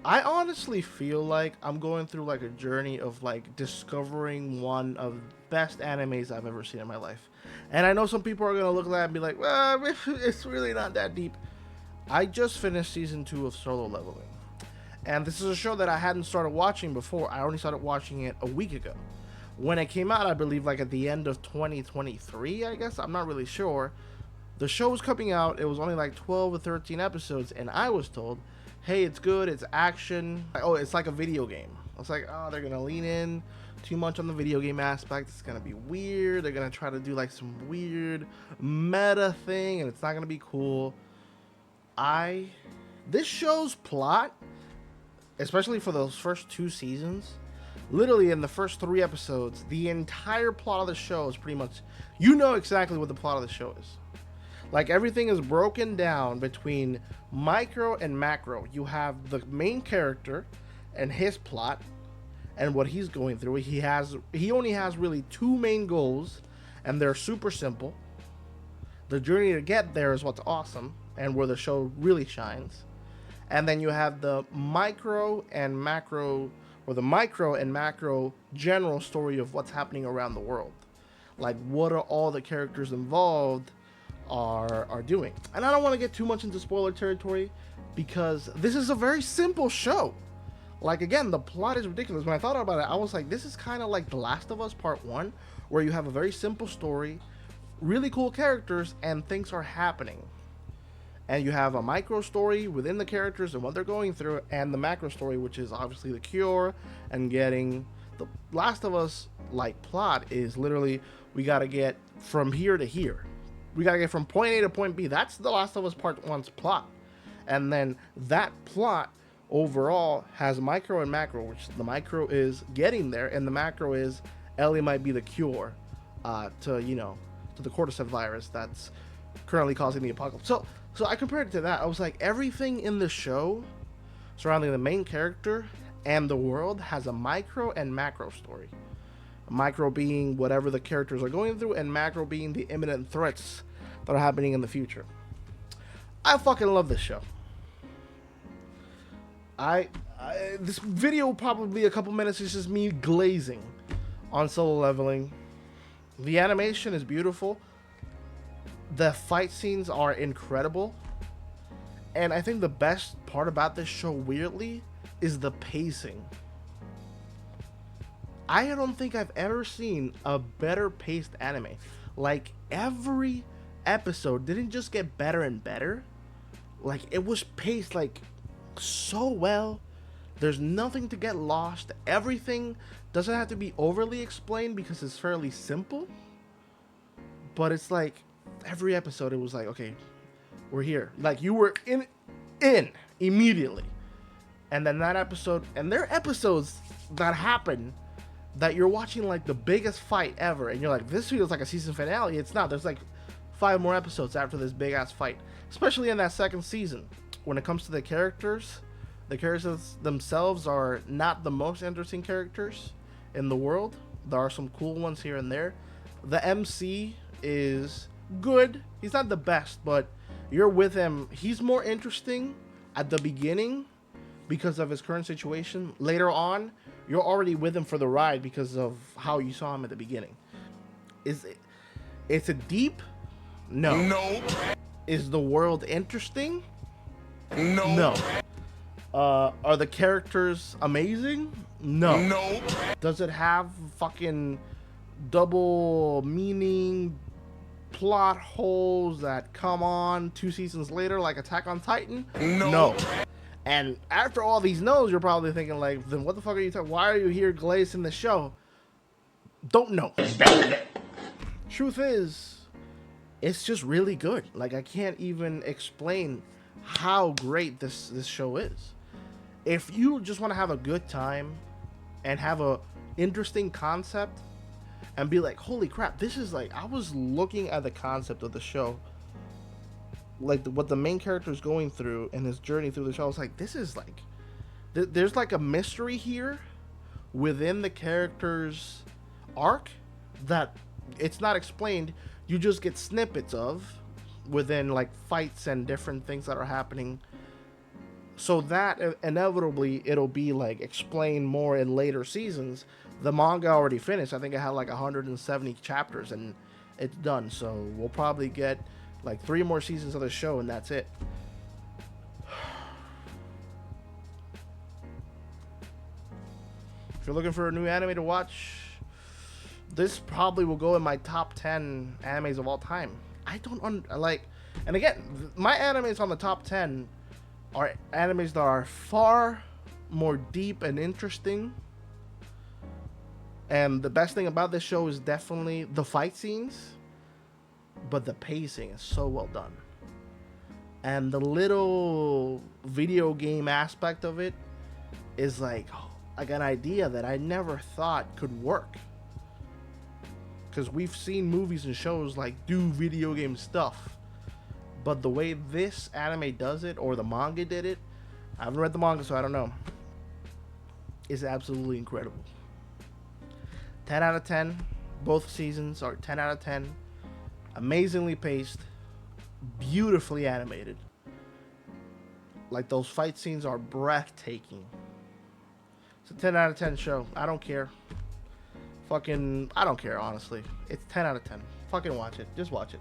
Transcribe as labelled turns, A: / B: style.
A: I honestly feel like I'm going through like a journey of like discovering one of the best animes I've ever seen in my life. And I know some people are gonna look at that and be like, well, it's really not that deep. I just finished season 2 of Solo Leveling. And this is a show that I hadn't started watching before. I only started watching it a week ago. When it came out, I believe like at the end of 2023, I guess. I'm not really sure. The show was coming out. It was only like 12 or 13 episodes, and I was told, hey, it's good, it's action. Oh, it's like a video game. I was like, oh, they're gonna lean in too much on the video game aspect. It's gonna be weird. They're gonna try to do like some weird meta thing, and it's not gonna be cool. This show's plot, especially for those first 2 seasons, literally in the first 3 episodes, the entire plot of the show is pretty much, you know exactly what the plot of the show is. Like, everything is broken down between micro and macro. You have the main character and his plot and what he's going through. He only has really 2 main goals, and they're super simple. The journey to get there is what's awesome and where the show really shines. And then you have the micro and macro, or the micro and macro general story of what's happening around the world. Like, what are all the characters involved are doing. And I don't want to get too much into spoiler territory because this is a very simple show. Like, again, the plot is ridiculous. When I thought about it, I was like, this is kind of like The Last of Us Part 1, where you have a very simple story, really cool characters, and things are happening. And you have a micro story within the characters and what they're going through, and the macro story, which is obviously the cure and getting the Last of Us like plot is literally, we got to get from here to here. We got to get from point A to point B. That's The Last of Us Part 1's plot. And then that plot overall has micro and macro, which the micro is getting there, and the macro is Ellie might be the cure to the cordyceps virus that's currently causing the apocalypse. So I compared it to that. I was like, everything in the show surrounding the main character and the world has a micro and macro story. Micro being whatever the characters are going through, and macro being the imminent threats that are happening in the future. I fucking love this show. This video, probably a couple minutes, is just me glazing on Solo Leveling. The animation is beautiful. The fight scenes are incredible. And I think the best part about this show, weirdly, is the pacing. I don't think I've ever seen a better paced anime. Like, every episode didn't just get better and better. Like, it was paced like so well. There's nothing to get lost. Everything doesn't have to be overly explained because it's fairly simple. But it's like every episode it was like, okay, we're here. Like, you were in immediately. And then that episode, and there are episodes that happen that you're watching like the biggest fight ever, and you're like, this feels like a season finale. It's not. There's like 5 more episodes after this big ass fight, especially in that second season. When it comes to the characters themselves are not the most interesting characters in the world. There are some cool ones here and there. The MC is good. He's not the best, but you're with him. He's more interesting at the beginning because of his current situation. Later on, you're already with him for the ride because of how you saw him at the beginning. Is it deep? No. Nope. Is the world interesting? No. No. Are the characters amazing? No. Nope. Does it have fucking double meaning plot holes that come on 2 seasons later like Attack on Titan? No. And after all these no's, you're probably thinking like, then what the fuck are you talking? Why are you here glazed in the show? Don't know. Truth is, it's just really good. Like, I can't even explain how great this show is. If you just want to have a good time and have a interesting concept and be like, holy crap, this is like, I was looking at the concept of the show, like what the main character is going through and his journey through the show. I was like, this is like, there's like a mystery here within the character's arc that it's not explained. You just get snippets of within like fights and different things that are happening. So that inevitably it'll be like explained more in later seasons. The manga already finished. I think it had like 170 chapters and it's done. So we'll probably get like 3 more seasons of the show and that's it. If you're looking for a new anime to watch, this probably will go in my top 10 animes of all time. I don't like, and again, my animes on the top 10 are animes that are far more deep and interesting. And the best thing about this show is definitely the fight scenes, but the pacing is so well done. And the little video game aspect of it is like an idea that I never thought could work. Because we've seen movies and shows like do video game stuff, but the way this anime does it, or the manga did it, I haven't read the manga so I don't know, is absolutely incredible. 10 out of 10. Both seasons are 10 out of 10. Amazingly paced, beautifully animated. Like, those fight scenes are breathtaking. It's a 10 out of 10 show. I don't care. I don't care, honestly. It's 10 out of 10. Fucking watch it. Just watch it.